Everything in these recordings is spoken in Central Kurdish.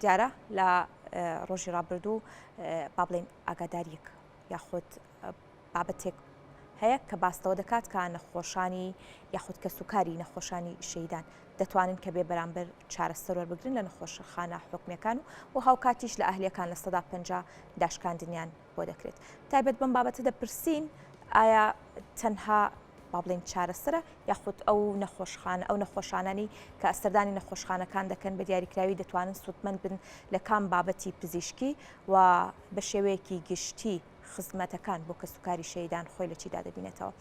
دیارە لە ڕۆژی ڕابردوو با بڵێن ئاگاداریەک یاخود بابەتێک هەیە کە باستەوە دەکات کە نەخۆشانی یاخود کە سوکاری نەخۆشانی شەیدان دەتوانن کە بێ بەرامبەر چارەسەر وەربگرن لە نەخۆشخانە حکومیەکان و هاوکاتیش لە ئەهلیەکان لە 150 داشکاندنیان بۆ دەکرێت. تایبەت بەم بابەتە دەپرسین ئایا تەنها با بڵێن چارەسەرە یاخود ئەو نەخۆشخانە ئەو نەخۆشانانی کە ئەسەردانی نەخۆشخانەکان دەکەن بە دیاریکراوی دەتوانن سوودمەند بن لە کام بابەتی پزیشکی و بە شێوەیەکی گشتی خزمەتەکان بۆ کە سوکاری شەیدان خۆی لە چیدا دەبینێتەوە.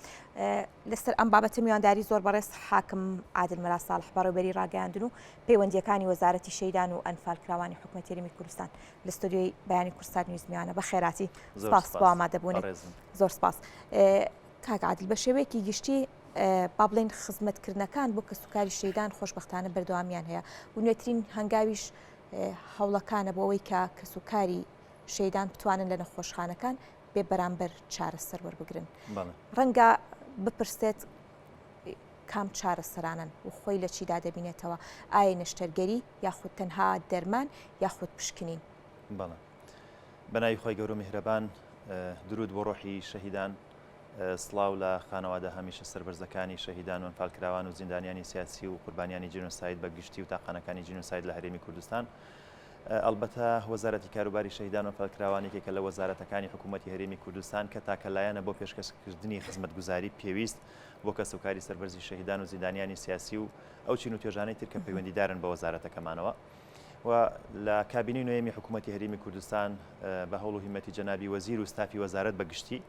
لەسەر ئەم بابەتە میوانداری زۆر بەڕێز حاکم عادل مەلا ساڵح بەڕێوەبەری ڕاگەیاندن و پەیوەندیەکانی وەزارەتی شەیدان و ئەنفالکراوانی حکوومەتی هەرێمی کوردستان لە ستودیۆی بەیانی کورسان نیوز میوانە بە خێراتی سپاس بۆ ئامادەبوونێت. زۆر سپاس. کاک عادل بە شێوەیەکی گشتی با بڵێن خزمەتکردنەکان بۆ کە سوکاری شەیدان خۆشبەختانە بەردەوامیان هەیە و نوێترین هەنگاویش هەوڵەکانە بۆ ئەوەی کە سوکاری شەیدان بتوانن لە نەخۆشخانەکان بێ بەرامبەر چارەسەر وەربگرن. ڕەنگە بپرسێت کام چارەسەرانن و خۆی لە چیدا دەبینێتەوە، ئایا نەشتەرگەری یاخود تەنها دەرمان یاخود پشکنین؟ بەڵێ بەناوی خۆی گەورە و میهرەبان، درود بۆ ڕۆحی شەهیدان، سڵاو لە خانەوادە هەمیشە سەربەرزەکانی شەهیدان و ئەنفالکراوان و زیندانیانی سیاسی و قوربانیانی جینۆساید بە گشتی و تاقانەکانی جینۆساید لە هەرێمی کوردستان. ئەلبەتە وەزارەتی کاروباری شەهیدان و ئەنفالکراوانێکێکە لە وەزارەتەکانی حکوومەتی هەرێمی کوردستان کە تاکەلایەنە بۆ پێشکەشکردنی خزمەتگوزاری پێویست بۆ کە سوکاری سەربەرزی شەهیدان و زیندانیانی سیاسی و ئەو چین و توێژانەی تر کە پەیوەندیدارن بە وەزارەتەکەمانەوە. و لە کابینەی نوێمی حکوومەتی هەرێمی کوردستان بە هەوڵ و هیمەتی جەنابی وەزیر و ستافی وەزارەت بە گشتی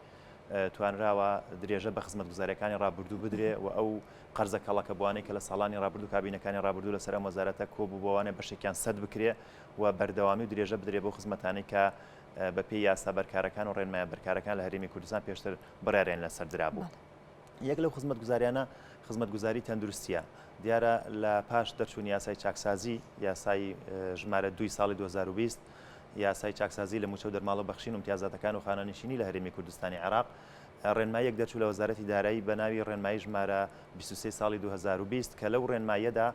توانراوە درێژە بە خزمەتگوزاریەکانی ڕابردوو بدرێ و ئەو قەرزە کەڵەکە بوانەی کە لە ساڵانی ڕابردوو کابینەکانی ڕابردوو لەسەر ئەم وەزارەتە کۆبوو بۆوانێ بەشێکیان سەد بکرێ و بەردەوامی و درێژە بدرێ بۆ خزمەتانی کە بە پێی یاسا بەرکارەکان و ڕێنمایە بەرکارەکان لە هەرێمی کوردستان پێشتر بڕیارێن لەسەر درابوو. یەک لەو خزمەتگوزاریانە خزمەتگوزاری تەندروستیە. دیارە لە پاش دەرچوونی یاسای چاکسازی، یاسای ژمارە 2 ساڵی 2020 یاسای چاکسازی لە موچە و دەرماڵە بەخشین و امتیازاتەکان و خانەنشینی لە هەرێمی کوردستانی عێراق، ڕێنماییەک دەرچوو لە وەزارەتی دارایی بە ناوی ڕێنمایی ژمارە 23 ساڵی 2020 کە لەو ڕێنماییەدا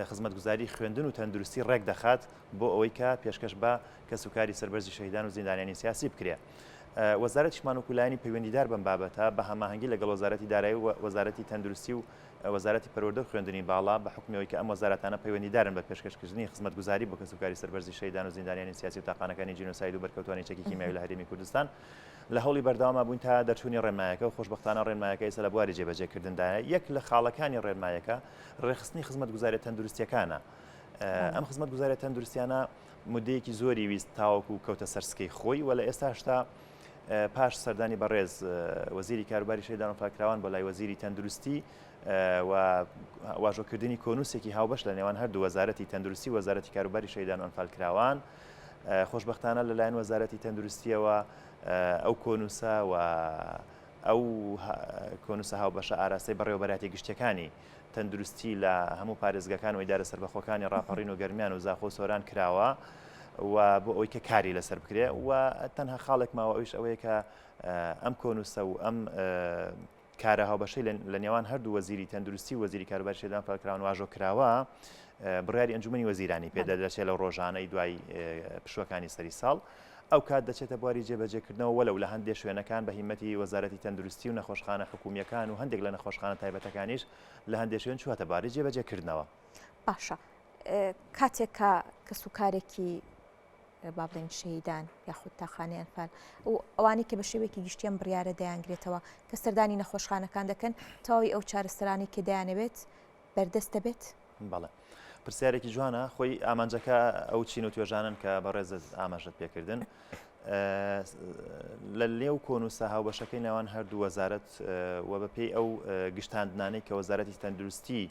خزمەتگوزاری خوێندن و تەندروستی ڕێک دەخات بۆ ئەوەی کە پێشکەش بە کە سوکاری سەربەرزی شەهیدان و زیندانیانی سیاسی بکرێ. وەزارەتیشمان و کولایانی پەیوەندیدار بەم بابەتە بە هەماهەنگی لەگەڵ وەزارەتی دارایی و وەزارەتی تەندروستی و وەزارەتی پەروەردە و خوێندنی باڵا بە حکومەوەی کە ئەم وەزارەتانە پەیوەندیدارن بە پێشکەشکردنی خزمەتگوزاری بۆ کە سوکاری سەربەرزی شەهیدان و زیندانیانی سیاسی و تاقانەکانی جینۆساید و بەرکەوتوانی چەکی کیمیاوی لە هەرێمی کوردستان لە هەوڵی بەردەوامە بووین تا دەرچوونی ڕێنمایەکە و خۆشبەختانە ڕێنمایەکە ئێستا لە بواری جێبەجێکردندایە. یەک لە خاڵەکانی ڕێنمایەکە ڕێخستنی خزمەتگوزاری تەندروستیەکانە. ئەم خزمەتگوزاری تەندروستیانە مودەیەکی زۆری ویست تاوەکو کەوتە سەرسکەی خۆی و لە ئێستاشتا پاش سەردانی بەڕێز وەزیری کاروباری شەهیدان و ئەنفالکراوان بۆ لای وەزیری تەندروستی و واژۆکردنی کۆنووسێکی هاوبەش لە نێوان هەردوو وەزارەتی تەندروستی و وەزارەتی کاروباری شەهیدان و ئەنفالکراوان خۆشبەختانە لەلایەن وەزارەتی تەندروستیەوە ئەو کۆنووسە و ئەو کۆنووسە هاوبەشە ئاراستەی بەڕێوەبەراتی گشتەکانی تەندروستی لە هەموو پارێزگەکان و ئیدارە سەربەخۆکانی ڕاپەڕین و گەرمیان و زاخۆ سۆران کراوە و بۆ ئەوەی کە کاری لەسەر بکرێ و تەنها خاڵێک ماوە ئەوش ئەوەیە کە ئەم کۆنووسە و ئەم کارە هاوبەشەی لە نێوان هەردوو وەزیری تەندروستی و وەزیری کاروباری شەهیدان و ئەنفالکراوان واژۆ کراوە بڕیاری ئەنجومەنی وەزیرانی پێدەدەچێت لەو ڕۆژانەی دوای پشوەکانی سەری ساڵ. ئەو کات دەچێتە بواری جێبەجێکردنەوە وەلەو لە هەندێک شوێنەکان بە هیمەتی وەزارەتی تەندروستی و نەخۆشخانە حکوومیەکان و هەندێک لە نەخۆشخانە تایبەتەکانیش لە هەندێک شوێن چواتە بواری جێبەجێکردنەوە. باشە کاتێکە کە سوکارێکی با بڵێن شەهیدان یاخود تاخانەی ئەنفال و ئەوانەی کە بە شێوەیەکی گشتیان بڕیارە دەیانگرێتەوە کە سەردانی نەخۆشخانەکان دەکەن تەواوی ئەو چارەسەرانی کە دەیانەوێت بەردەست دەبێت؟ بەڵێ پرسیارێکی جوانە. خۆی ئامانجەکە ئەو چین و توێژانن کە بەڕێز ئاماژەت پێکردن لە لێو کۆنووسە هاوبەشەکەی نێوان هەردوو وەزارەت و بەپێی ئەو گشتاندنانەی کە وەزارەتی تەندروستی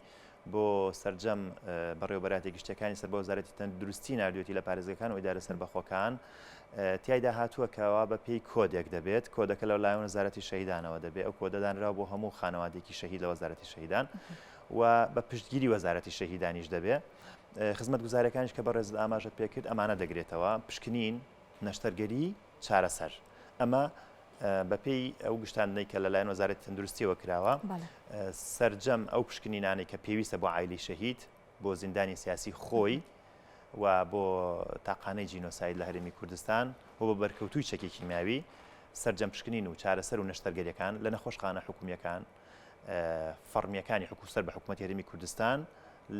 بۆ سەرجەم بەڕێوەبەراتی گشتەکانی سەر بە وەزارەتی تەندروستی نردوێتی لە پارێزگەکان و ئیدارە سەربەخۆکان تیایدا هاتووە کەوا بەپێی کۆدێک دەبێت. کۆدەکە لەو لایەن وەزارەتی شەهیدانەوە دەبێت. ئەو کۆدەدانراوە بۆ هەموو خانەوادێکی شەهید لە وەزارەتی شەهیدان و بە پشتگیری وەزارەتی شەهیدانیش دەبێت. خزمەتگوزاریەکانیش کە بەڕێز ئاماژەت پێکرد ئەمانە دەگرێتەوە پشکنین، نەشتەرگەری، چارەسەر. ئەمە بەپێی ئەو گشتاندنەی کە لەلایەن وەزارەتی تەندروستیەوە کراوە سەرجەم ئەو پشکنینانەی کە پێویستە بۆ عایلی شەهید بۆ زیندانی سیاسی خۆی و بۆ تاقانەی جینۆساید لە هەرێمی کوردستان و بۆ بەرکەوتووی چەکی کیمیاوی سەرجەم پشکنین و چارەسەر و نەشتەرگەریەکان لە نەخۆشخانە حکومیەکان فەرمیەکانی حکوسەر بە حکوومەتی هەرێمی کوردستان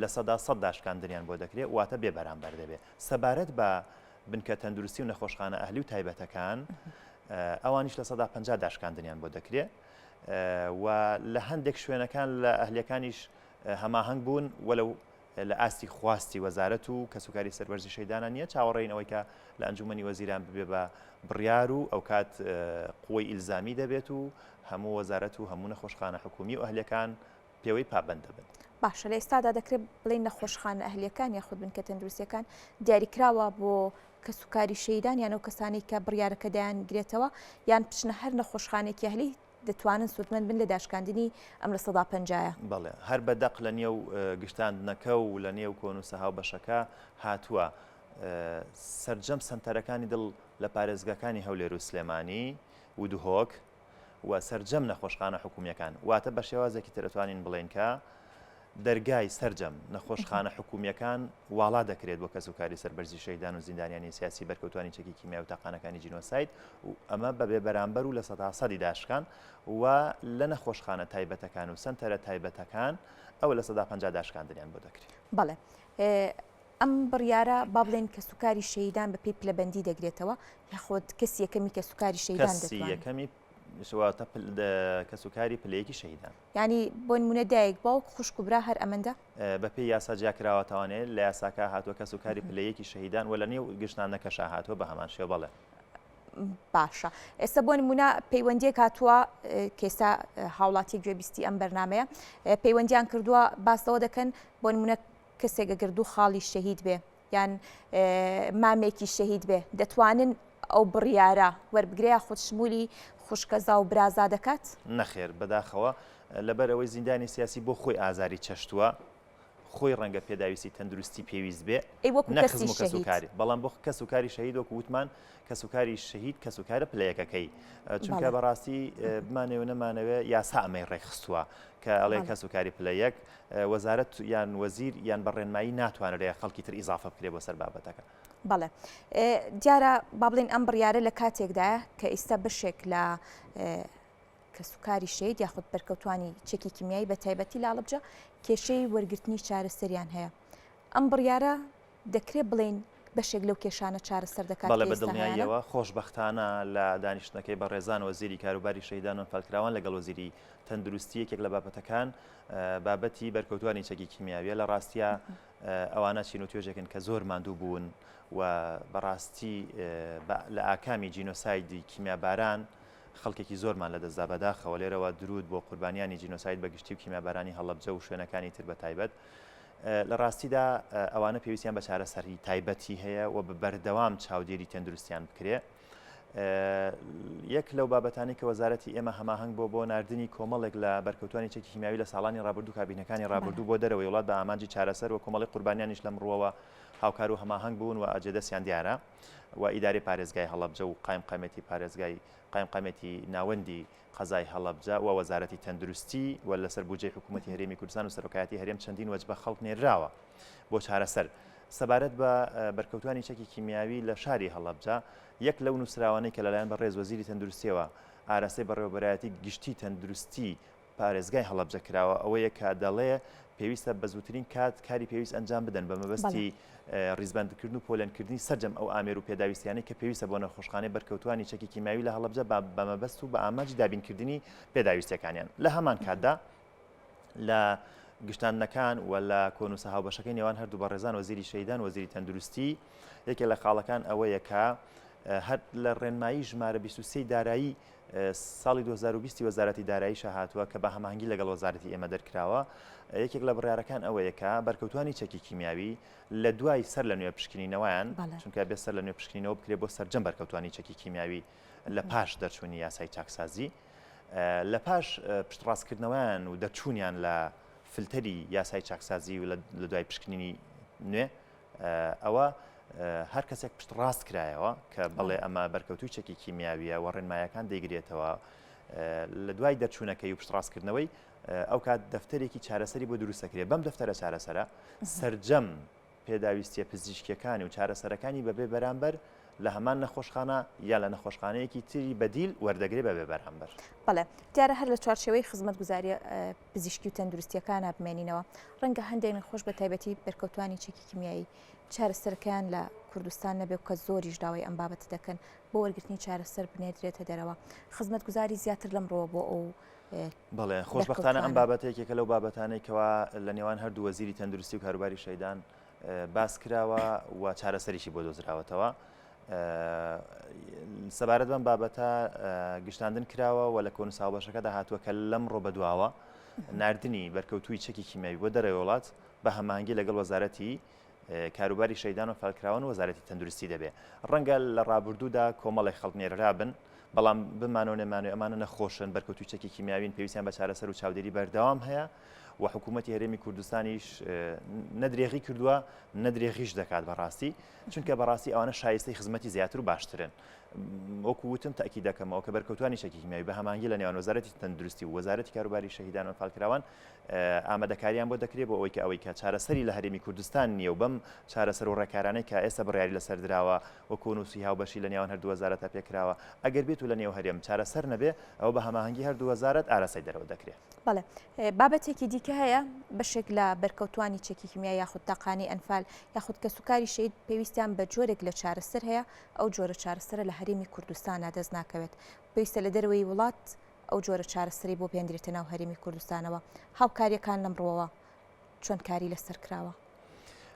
لە سەدا سەد داشکاندنیان بۆ دەکرێت واتە بێ بەرامبەر دەبێت سەبارەت بە بنکە تەندروستی و نەخۆشخانە ئەهلی و تایبەتەکان ئەوانیش لە سەدا 50 داشکاندنیان بۆ دەکرێت و لە هەندێک شوێنەکان لە ئەهلیەکانیش هەماهەنگ بوون وەلو لە ئاستی خواستی وەزارەت و کەسوکاری سەربەرزی شەیدانە نییە چاوەڕێینەوەی کە لە ئەنجومەنی وەزیران ببێ بە بڕیار و ئەو کات قوی ئیلزامی دەبێت و هەموو وەزارەت و هەموو نەخۆشخانە حکومی و ئەهلیەکان پێوەی پابند دەبن. باشە لە ئێستادا دەکرێت بڵین نەخۆشخانە ئەهلیەکان یاخود بنکە تەندروستیەکان دیاریکراوە بۆ کەسوکاری شەیدان یان ئەو کەسانی کە بڕیارەکە دەیانگرێتەوە یان پچنە هەر نەخۆشخانێکی ئەهلی دەتوانن سوودمەند بن لە داشکاندنی ئەم لە 150. بەڵێ هەر بەدەق لە نێو گشتاندنەکە و لە نێو کۆن و سەهاو بەشەکە هاتووە سەرجەم سنتەرەکانی دڵ لە پارێزگاکانی هەولێر و سلێمانی و دوهۆک و سەرجەم نەخۆشخانە حکومیەکان واتە بە شێوازێکی ترەتوانین بڵێن کە دەرگای سەرجەم نەخۆشخانە حکومیەکان واڵا دەکرێت بۆ کەسوکاری سەربەرزی شەیدان و زیندانیانی سیاسی بەرکەوتوانی چەکی کیمیا و تاقانەکانی جینۆساید و ئەمە بەبێ بەرامبەر و لە 100% داشکان و لە نەخۆشخانە تایبەتەکان و سنتەرە تایبەتەکان ئەو لە 150 داشکاندنیان بۆ دەکرێت. بەڵێ ئەم بڕیارە با بڵێن کەسوکاری شەیدان بە پێی پلەبەندی دەگرێتەوە یاخود کەس یەکەمی کەسوکاری شەیدان دەتوانێت کەسوکاری پلەیەکی شەیدان ینی بۆ نمونە دایک باوک خوشک و برا هەر ئەمەندە بە پێی یاسا جیاکراوەتەوانێت لە یاساکە هاتووە کەسوکاری پلەیەکی شەیدان و لە نێو گشتانەکەش هاتووە بە هەمان شێوە. بەڵێ باشە ئێستا بۆ نمونە پەیوەندیەک هاتووە کێسا هاوڵاتی گوێبیستی ئەم بەرنمەیە پەیوەندیان کردووە باسەوە دەکەن بۆ نمونە کەسێکە گردوو خاڵی شەهید بێ یان مامێکی شەهید بێ دەتوانن ئەو بڕیارە وەربگرەیە خودشمولی خوشکەزا و برازا دەکات؟ نەخێر بەداخەوە لەبەرەوەی زیندانی سیاسی بۆ خۆی ئازاری چەشتووە خۆی ڕەنگە پێداویستی تەندروستی پێویست بێ نەخزم کەسوکاری بەڵام بۆ کەسوکاری شەهید وەکو وتمان کەسوکاری شەهید کەسوکارە پلەیەکەکەی چونکە بەڕاستی بمانەوە نەمانەوە یاسا ئەمەی ڕێکخستووە کە ئەڵێ کەسوکاری پلەیەک وەزارەت یان وەزیر یان بەڕێنمایی ناتوانێت خەڵکی تر ئیزافە بکرێ بۆ سەر بابەتەکە. بەڵێ دیارە با بڵێن ئەم بڕیارە لە کاتێکدایە کە ئێستا بەشێک لە کەسوکاری شەید یاخود بەرکەوتوانی چەکی کیمیایی بە تایبەتی لە ئاڵبجە کێشەی وەرگرتنی چارەسەریان هەیە ئەم بڕیارە دەکرێت بڵێن بەشێک لەو کێشانە چارەسەر دەکات. بەڵێ بەدڵنیاییەوە خۆشبەختانە لە دانیشتنەکەی بەڕێزان وەزیری کاروباری شەیدان و فەلکراوان لەگەڵ وەزیری تەندروستی یەکێک لە بابەتەکان بابەتی بەرکەوتوانی چەکی کیمیاویە لە ڕاستیە ئەوانە چین و توێژێکن کە زۆر ماندوو بوون و بەڕاستی لە ئاکامی جینۆسایدی کیمیاباران خەڵکێکی زۆرمان لە دەستدا بەداخەوە لێرەوە درود بۆ قوربانیانی جینۆساید بەگشتی و کیمیابارانی هەڵەبجە و شوێنەکانی تر بە تایبەت لە ڕاستیدا ئەوانە پێویستیان بە چارەسەری تایبەتی هەیە و بە بەردەوام چاودێری تەندروستیان بکرێ یەک لەو بابەتانی کە وەزارەتی ئێمە هەماهەنگ بۆ نردنی کۆمەڵێک لە بەرکەوتوانی چەکی کیمیاوی لە ساڵانی ڕابردوو کابینەکانی ڕابردوو بۆ دەرەوەی وڵات بە ئامانجی چارەسەر و کۆمەڵی قوربانیانیش لەم ڕووەوە هاوکار و هەماهەنگ بوون و ئاجێدەستیان دیارە و ئیداری پارێزگای هەڵەبجە و قایمقامەتی پارێزگای قایمقامەتی ناوەندی قەزای هەڵەبجە و وەزارەتی تەندروستی و لەسەر بودجەی حکوومەتی هەرێمی کوردستان و سەرۆکایەتی هەرێم چەندین وەجبە خەڵک نێراوە بۆ چارەسەر سەبارەت بە بەرکەوتوانی چەکی کیمیاوی لە شاری هەڵەبجە یەک لەو نووسراوانەی کە لەلایەن بەڕێز وەزیری تەندروستیەوە ئاراستەی بەڕێوەبەرایەتی گشتی تەندروستی پارێزگای هەڵەبجە کراوە ئەوەیە کە دەڵێ پێویستە بە زووترین کات کاری پێویست ئەنجام بدەن بە مەبەستی ڕیزبەندکردن و پۆلێنکردنی سەرجەم ئەو ئامێر و پێداویستیانەی کە پێویستە بۆ نەخۆشخانەی بەرکەوتوانی چەکی کیمیاوی لە هەڵەبجە بە مەبەست و بە ئاماجی دابینکردنی پێداویستەکانیان لە هەمان کاتدا لە گشتاندنەکان و لە کۆن و سەهاو بەشەکەی نێوان هەردوو بەڕێزان وەزیری شەیدان وەزیری تەندروستی یەکێک لە خاڵەکان ئەوەیە کە هەر لە ڕێنمایی ژمارە 23 دارایی ساڵی 2020 وەزارەتی دارایی شەهاتووە کە بە هەماهەنگی لەگەڵ وەزارەتی ئێمە دەرکراوە یەکێک لە بڕیارەکان ئەوەیە کە بەرکەوتوانی چەکی کیمیاوی لە دوای سەر لە نوێ پشکنینەوەیان چونکە بێ سەر لە نوێ پشکنینەوە بکرێت بۆ سەرجەم بەرکەوتوانی چەکی کیمیاوی لە پاش دەرچوونی یاسای چاکسازی لە پاش پشتڕاستکردنەوەیان و دەرچوونیان لە فلتەری یاسای چاکسازی و لە دوای پشکنینی نوێ ئەوە هەر کەسێک پشت ڕاست کرایەوە کە بەڵێ ئەمە بەرکەوتوی چەکی کیمیاویە و ڕێنمایەکان دەیگرێتەوە لە دوای دەرچوونەکەی و پشتڕاستکردنەوەی ئەو کات دەفتەرێکی چارەسەری بۆ دروستەکرێت بەم دەفتەرە چارەسەرە سەرجەم پێداویستیە پزیشکیەکانی و چارەسەرەکانی بەبێ بەرامبەر لە هەمان نەخۆشخانە یا لە نەخۆشخانەیەکی تری بەدیل وەردەگرێ بەبێ بەرامبەر. بەڵێ دیارە هەر لە چوارچێوەی خزمەتگوزاری پزیشکی و تەندروستیەکانە بمێنینەوە ڕەنگە هەندێک نەخۆش بە تایبەتی بەرکەوتوانی چەکی کیمیایی چارەسەرەکان لە کوردستان نەبێ کە زۆریش داوای ئەم بابەت دەکەن بۆ وەرگرتنی چارەسەر بنێدرێتە دەرەوە خزمەتگوزاری زیاتر لەمڕۆوە بۆ ئەو بەڵێ خۆشبەختانە ئەم بابەتێکێکە لەو بابەتانێکەوە لە نێوان هەردوو وەزیری تەندروستی و کاروباری شەیدان باس کراوە و چارەسەریشی بۆ دۆزراوەتەوە. سەبارەت بەم بابەتە گشتاندن کراوە و لە کۆنسا هاوبەشەکەدا هاتووە کە لەمڕۆ بەدواوە نردنی بەرکەوتووی چەکی کیمیایی بۆ دەرەوەی وڵات بە هەماهەنگی لەگەڵ وەزارەتی کاروباری شەیدان و فالکراون و وەزارەتی تەندروستی دەبێ. ڕەنگە لە ڕابردوودا کۆمەڵی خەڵک نێررا بن بەڵام بمانەوە نێمانێ ئەمانە نەخۆشن بەرکەوتووی چەکی کیمیاوین پێویستیان بە چارەسەر و چاودێری بەردەوام هەیە و حکوومەتی هەرێمی کوردستانیش نەدرێغی کردووە نەدرێغیش دەکات بەڕاستی چونکە بەڕاستی ئەوانە شایستەی خزمەتی زیاتر و باشترن. وەکو وتم تاکی دەکەمەوە کە بەرکەوتوانی چەکی کیمیاوی بە هەماهەنگی لە نێوان وەزارەتی تەندروستی و وەزارەتی کاروباری شەهیدان و فالکراوان ئامادەکاریان بۆ دەکرێت بۆ ئەوەی کە چارەسەری لە هەرێمی کوردستان نییە و بەم چارەسەر و ڕێکارانەی کە ئێستا بڕیاری لەسەر درراوە وەکو نووسی هاوبەشی لە نێوان هەردوو وەزارەتە پێکراوە ئەگەر بێت و لە نێو هەرێم چارەسەر نەبێ ئەو بە هەماهەنگی هەردوو وەزارەت ئاراسای دەرەوە دەکرێت. بەڵێ بابەتێکی دیکە هەیە بەشێک لە بەرکەوتوانی چەکی کیمیایی یاخود تاقانی ئەنفال یاخود کە سوکاری شەید پێویستیان بە جۆرێک لە چارەسەر هەیە ئەو جۆرە چارەسەرە لە هەرێمی کوردستانە دەست ناکەوێت پێویستە لە دەروەوەی وڵات ئەو جۆرە چارەسەری بۆ پێێنرێتە ناو هەرێمی کوردستانەوە هاوکاریەکان لەمڕۆوە چۆن کاری لەسەر کراوە.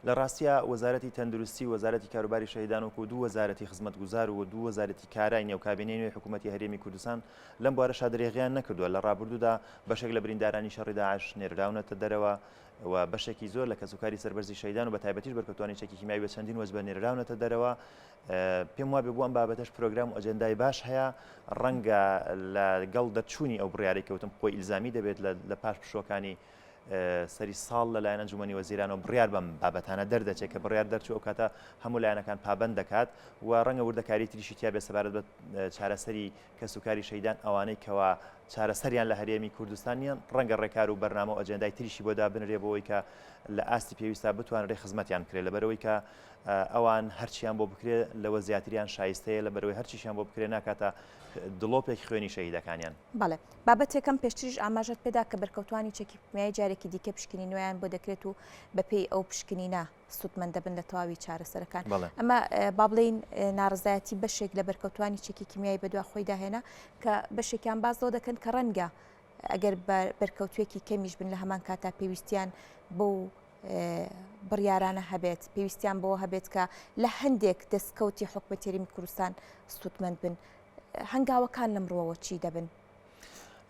لە ڕاستیە وەزارەتی تەندروستی و وەزارەتی کاروباری شەهیدان و دوو وەزارەتی خزمەتگوزار و دوو وەزارەتی کارای نێو کابینەی نوێی حکوومەتی هەرێمی کوردستان لەم بوارەشا درێغیان نەکردووە لە ڕابردوودا بەشێک لە بریندارانی شەڕی داعش نێردراونەتە دەرەوە و بەشێکی زۆر لە کەسوکاری سەربەرزی شەیدان و بە تایبەتیش بەرکەوتوانی چەکی کیمیایی بە چەندین وەزبە نێردراونەتە دەرەوە. پێم وابێ بووم بابەتەش پرۆگرام و ئەجەندای باش هەیە ڕەنگە لەگەڵ دەرچوونی ئەو بڕیارەی کەوتم خۆی ئیلزامی دەبێت لە پاش پشۆکانی سەری ساڵ لەلایەن ئەنجومەنی وەزیرانەوە بڕیار بەم بابەتانە دەردەچێت کە بڕیار دەرچوو ئەو کاتە هەموو لایەنەکان پابەند دەکات و ڕەنگە وردەکاری تریشی تیا بێ سەبارەت بە چارەسەری کەسوکاری شەیدان ئەوانەی کەوا چارەسەریان لە هەرێمی کوردستانیان ڕەنگە ڕێکار و بەرنامە و ئەجەندای تریشی بۆدا بنرێ بۆەوەی کە لە ئاستی پێویستە بتوان ڕێ خزمەتیان بکرێت لەبەرەوەی کە ئەوان هەرچیان بۆ بکرێت لەوە زیاتریان شایستەیە لەبەرەوەی هەرچیشیان بۆ بکرێت ناکاتە دڵۆپێک خوێنی شەهیدەکانیان. بەڵێ بابەتێکم پێشتریش ئاماژەت پێدا کە بەرکەوتوانی چەکی کیمیایی جارێکی دیکە پشکنی نوێیان بۆ دەکرێت و بەپێی ئەو پشکنینە سوودمەند دەبن لە تەواوی چارەسەرەکان. ئەمە با بڵێن ناڕزایەتی بەشێک لە بەرکەوتوانی چەکی کیمیایی بەدوا خۆی داهێنا کە بەشێکیان بازەوە دەکەن کە ڕەنگە ئەگەر بەرکەوتوێکی کەمیش بن لە هەمان کاتا پێویستیان بۆ بڕیارانە هەبێت پێویستیان بۆ هەبێت کە لە هەندێک دەستکەوتی حکومەتی هەرێمی کوردستان سوودمەند بن. هەنگاوەکان لەمڕۆوە چی دەبن؟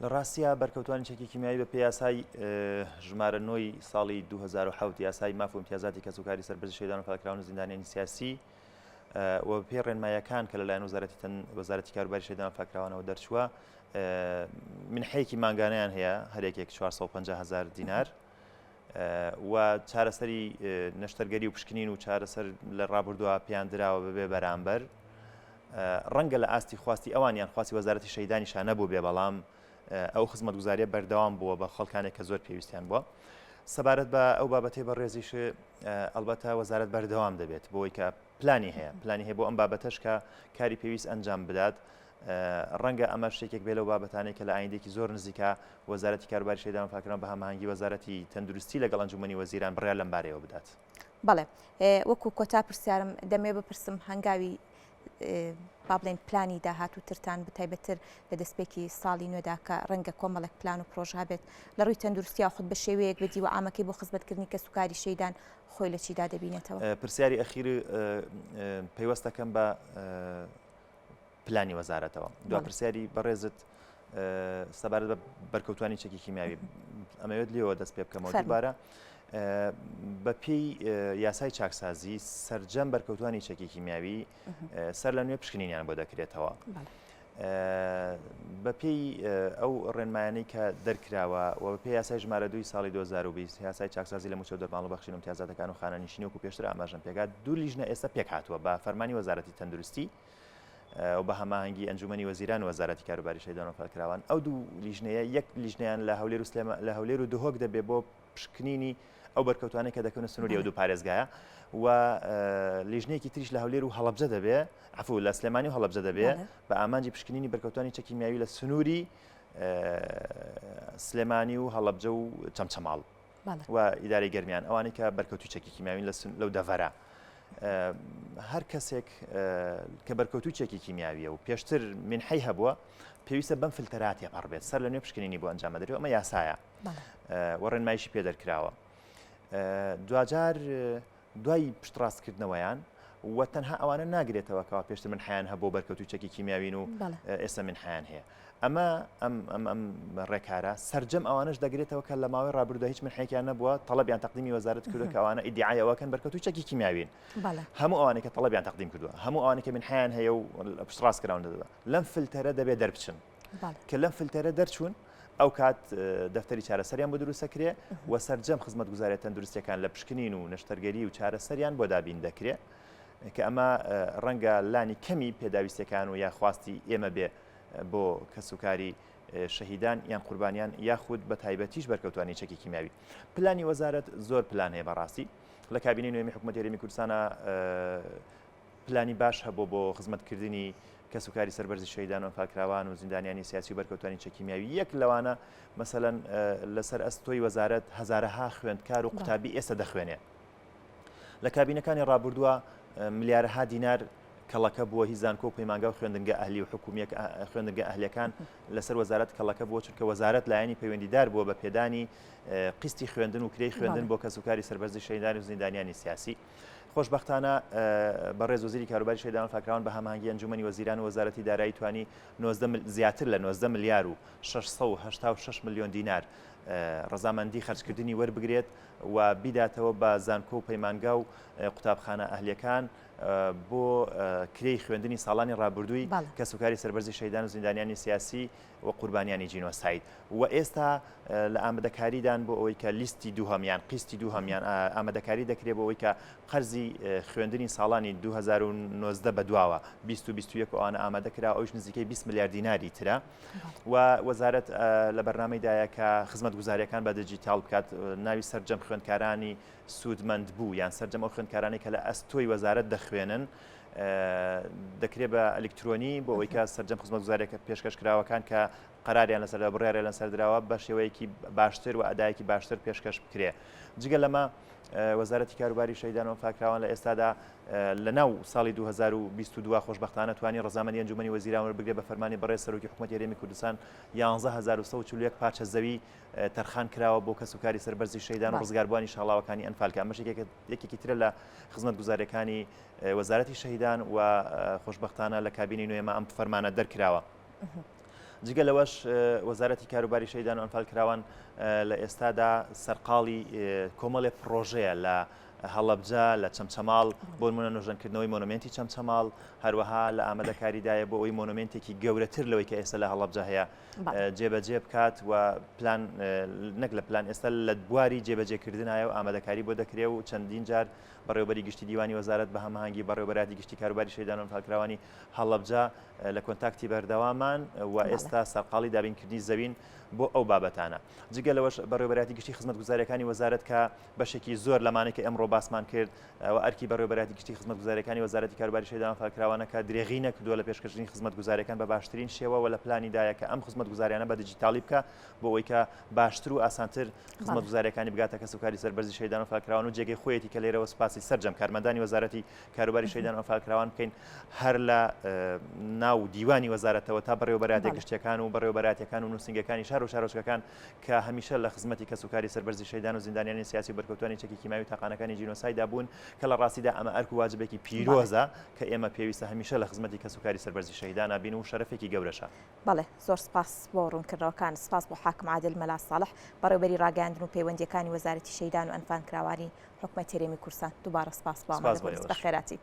لە ڕاستیە بەرکەوتوانی چەکی کیمیایی بە پێی یاسای ژمارە 9 ساڵی 2007 یاسای ماف و امتیازاتی کەسوکاری سەربەرزی شەیدان و فالکراون و زیندانیانی سیاسی و پێی ڕێنمایەکان کە لەلایەن وەزارەتی کاروباری شەیدان و فالکراوانەوە دەرچووە منحەیەکی ماگانەیان هەیە هەرێکێک 450,000 دینار و چارەسەری نەشتەرگەری و پشکنین و چارەسەر لە ڕابردووە پێیان دراوە ببێ بەرامبەر ڕەنگە لە ئاستی خواستی ئەوانیان خواستی وەزارەتی شەیدانیشان نەبوو بێ بەڵام ئەو خزمەتگوزاریە بەردەوام بووە بە خەڵکانێک کە زۆر پێویستیان بووە. سەبارەت بە ئەو بابەتەی بەڕێزیش ئەلبەتە وەزارەت بەردەوام دەبێت بۆی کە پلانی هەیە بۆ ئەم بابەتەش کە کاری پێویست ئەنجام بدات. ڕەنگە ئەمە شتێکێک بێ لەو بابەتانەی کە لە ئایندێکی زۆر نزیکە وەزارەتی کاروباری شەیدان و فالکراون بە هەماهەنگی وەزارەتی تەندروستی لەگەڵ ئەنجومەنی وەزیران بڕیار لەم بارەیەوە بدات. بەڵێ وەکو کۆتا پرسیارم دەمێ بپرسم هەنگاوی با بڵێن پلانی داهاتووترتان بتایبەتر لە دەستپێکی ساڵی نوێدا کە ڕەنگە کۆمەڵێک پلان و پرۆژە بێت لە ڕووی تەندروستیا خودت بە شێوەیەک بەدی و ئامەکەی بۆ خزمەتکردنی کەسوکاری شەیدان خۆی لە چیدا دەبینێتەوە؟ پرسیاری ئەخیر پەیوەستەکەم بە پلانی وەزارەتەوە دو پرسیاری بەڕێزت سەبارەت بە بەرکەوتوانی چەکی کیمیاوی ئەمەوێت لێەوە دەست پێ بکەمەوە دووبارە بەپێی یاسای چاکسازی سەرجەم بەرکەوتوانی چەکی کیمیاوی سەر لە نوێ پشکنینیان بۆ دەکرێتەوە بەپێی ئەو ڕێنمایانەی کە دەرکراوە و بەپێی یاسای ژمارە 2 ساڵی 2020 یاسای چاکسازی لە موچەو دەرماڵ و بەخشین و امتیازاتەکان و خانەنشینی وەکو پێشتر ئاماژەم پێکات دوو لیژنە ئێستا پێک هاتووە بە فەرمانی وەزارەتی تەندروستی و بە هەماهەنگی ئەنجومەنی وەزیران و وەزارەتی کاروباری شەیدان و فالکراوان ئەو دوو لیژنەیە یەک لیژنەیان لە هەولێر و دهۆک دەبێت بۆ پشکنینی ئەو بەرکەوتوانەی کە دەکەونە سنووری ئەو دوو پارێزگایە و لیژنەیەکی تریش لە هەولێر و هەڵەبجە دەبێ عفو لە سلێمانی و هەڵەبجە دەبێ بە ئامانجی پشکنینی بەرکەوتانی چەکیمیاوی لە سنووری سلێمانی و هەڵەبجە و چەمچەماڵ و ئیدارەی گەرمیان ئەوانەی کە بەرکەوتوی چەکی کیمیاوین لەو دەڤەرە هەر کەسێک کە بەرکەوتوی چەکی کیمیاویە و پێشتر منحەی هەبووە پێویستە بەم فلتەراتێ پەڕبێت سەر لە نوێ پشکنینی بۆ ئەنجام دەدرێت ئەمە یاسایە وەڕێنمایشی پێ دەرکراوە دوجار دوای پشتڕاستکردنەوەیان و تەنها ئەوانە ناگرێتەوە کەوا پێشتر منحەیان هەبوو بەرکەوتوی چەکی کیمیاوین و ئێستا منحەیان هەیە ئەمە ئەم ڕێکارە سەرجەم ئەوانش دەگرێتەوە کە لە ماوەی ڕابردوودا هیچ منحەیەکیان نەبووە تەڵەبیان تەقدیمی وەزارەت کردو کە ئەوانە ئیدعای ئەوەکەن بەرکەوتوی چەکی کیمیاوین هەموو ئەوانەی کە تەڵەبیان تەقدیم کردووە هەموو ئەوانەی کە منحەیان هەیە و پشتڕاست کراون دەدەوە لەم فلتەرە دەبێت دەربچن کە لەم فلتەرە دەرچوون ئەو کات دەفتەری چارەسەریان بۆ دروستەکرێ و سەرجەم خزمەتگوزاریە تەندروستیەکان لە پشکنین و نەشتەرگەری و چارەسەریان بۆ دابین دەکرێت کە ئەمە ڕەنگە لانی کەمی پێداویستەکان و یاخواستی ئێمە بێ بۆ کەسوکاری شەهیدان یان قوربانیان یاخود بە تایبەتیش بەرکەوتوانی چەکی کیمیاوی پلانی وەزارەت زۆر پلان هەیە بەڕاستی لە کابینەی نوێمی حکوومەتی هەرێمی کوردستانە پلانی باش هەبوو بۆ خزمەتکردنی کەسوکاری سەربەرزی شەهیدان و ئەنفالکراوان و زیندانیانی سیاسی و بەرکەوتوانی چەکی کیمیاوی یەک لەوانە مەسەلەن لەسەر ئەستۆی وەزارەت هەزارەها خوێندکار و قوتابی ئێستا دەخوێنێ لە کابینەکانی ڕابردووە ملیارەها دینار کەڵەکە بووە هی زانکۆ و پەیمانگا و خوێندنگە ئەهلی و حکوومیەک خوێندنگە ئەهلیەکان لەسەر وەزارەت کەڵەکە بووە چونکە وەزارەت لایەنی پەیوەندیدار بووە بە پێدانی قستی خوێندن و کرێی خوێندن بۆ کەسوکاری سەربەرزی شەهیدان و زیندانیانی سیاسی خۆشبەختانە بەڕێز وەزیری کاروباری شەهیدان و ئەنفالکراوان بە هەماهەنگی ئەنجومەنی وەزیران و وەزارەتی دارایی توانی زیاتر لە 90 ملیار و 686 ملیۆن دینار ڕەزامەندی خەرجکردنی وەربگرێت و بیداتەوە بە زانکۆ و پەیمانگا و قوتابخانە ئەهلیەکان بۆ کرێی خوێندنی ساڵانی ڕابردووی کەسوکاری سەربەرزی شەهیدان و زیندانیانی سیاسی و قوربانیانی جینۆساید و ئێستا لە ئامادەکاریدان بۆ ئەوەی کە لیستی دووهەمیان قستی دووهەمیان ئامادەکاری دەکرێت بۆ ئەوەی کە قەرزی خوێندنی ساڵانی 2019 بەدواوە 2021 ئەوانە ئامادەکرا ئەوش نزیکەی 20 ملیار دیناری ترە و وەزارەت لە بەرنامەیدایە کە خزمەتگوزاریەکان بە دیجیتال بکات ناوی سەرجەم خوێندکارانی سوودمەند بوو یان سەرجەم ئەو خوێندکارانی کە لە ئەستۆی وەزارەت دەخوێنن دەکرێت بە ئەلکترۆنی بۆ ئەوەی کە سەرجەم خزمەتگوزاریەکە پێشکەشکراوەکان کە قەراریان لەسەر بڕیارە لەسەر درراوە بە شێوەیەکی باشتر و ئەدایەکی باشتر پێشکەش بکرێ جگە لەمە وەزارەتی کاروباری شەهیدان و ئەنفالکراوان لە ئێستادا لە ناو ساڵی 2022 خۆشبەختانە توانی ڕەزامەندی ئەنجومەنی وەزیران وەربگرێت بە فەرمانی بەڕێز سەرۆکی حکوومەتی هەرێمی کوردستان 11141 پارچە زەوی تەرخان کراوە بۆ کەسوکاری سەربەرزی شەهیدان و ڕزگاربووانی شاڵاوەکانی ئەنفالکە ئەمەش یەکێکی ترە لە خزمەتگوزاریەکانی وەزارەتی شەهیدان و خۆشبەختانە لە کابینەی نوێمە ئەم فەرمانە دەرکراوە جگە لەوەش وەزارەتی کاروباری شەهیدان و ئەنفالکراوان لە ئێستادا سەرقاڵی کۆمەڵێ پرۆژەیە لە هەڵەبجە لە چەمچەماڵ بۆ نمونە نوێژەنکردنەوەی مۆنومنتی چەمچەماڵ هەروەها لە ئامادەکاریدایە بۆ ئەوی مۆنومنتێکی گەورەتر لەوەی کە ئێستا لە هەڵەبجە هەیە جێبەجێ بکات و پلان نەک لە پلان ئێستا لە بواری جێبەجێکردنایە و ئامادەکاری بۆ دەکرێت و چەندین جار بەڕێوەبەری گشتی دیوانی وەزارەت بە هەماهەنگی بەڕێوەبەری گشتی کاروباری شەهیدان و ئەنفالکراوانی هەڵەبجە لە کۆنتاکتی بەردەوامان و ئێستا سەرقاڵی دابینکردنی زەوین بۆ ئەو بابەتانە جگە لەوەش بەڕێوەبەری گشتی خزمەتگوزاریەکانی وەزارەت کە بەشێکی زۆر لەمانەی کە ئەمڕۆ باسمان کرد و ئەرکی بەڕێوەبەری گشتی خزمەتگوزاریەکانی وەزارەتی کاروباری شەهیدان و ئەنفالکراوانە کە درێغی نەکردووە لە پێشکەشکردنی خزمەتگوزاریەکان بە باشترین شێوە و لە پلانیدایە کە ئەم خزمەتگوزاریانە بە دیجیتالی بکە بۆ ئەوەی کە باشتر و ئاسانتر خزمەتگوزاریەکانی بگاتە کەسوکاری سەربەرزی شەهیدان و ئەنفالکراوان و جێگەی خۆیەتی کە لێرەوە سپاسی سەرجەم کارمەندانی وەزارەتی کاروباری شەهیدان و ئەنفالکراوان بکەین هەر لە ناو دیوانی وەزارەتەوە تا بەڕێوەبەری گشتیەکان و بەڕێوەبەراتیەکان و نووسنگەکانی شار و شارۆچکەکان کە هەمیشە لە خزمەتی کەسوکاری سەربەرزی شەهیدان و زیندانیانی سیاسی و بەرکەوتوانی چەکی کیمیاوی تاقانەکانی جینۆسایدا بوون کە لە ڕاستیدا ئەمە ئەرک و واجبێکی پیرۆزە کە ئێمە پێویستە هەمیشە لە خزمەتی کەسوکاری سەربەرزی شەهیدان بین و شەرەفێکی گەورەشە. بەڵێ زۆر سپاس بۆ ڕوونکردنەوەکان سپاس بۆ حاکم عادل مەلا ساڵح بەڕێوەبەری ڕاگەاندن و پەیوەندیەکانی وەزارەتی شەهیدان و ئەنفالکراوانی حکوومەتی هەرێمی کوردستان دووبارە سپاس بۆ ئامادەبوونیت بەخێراتی.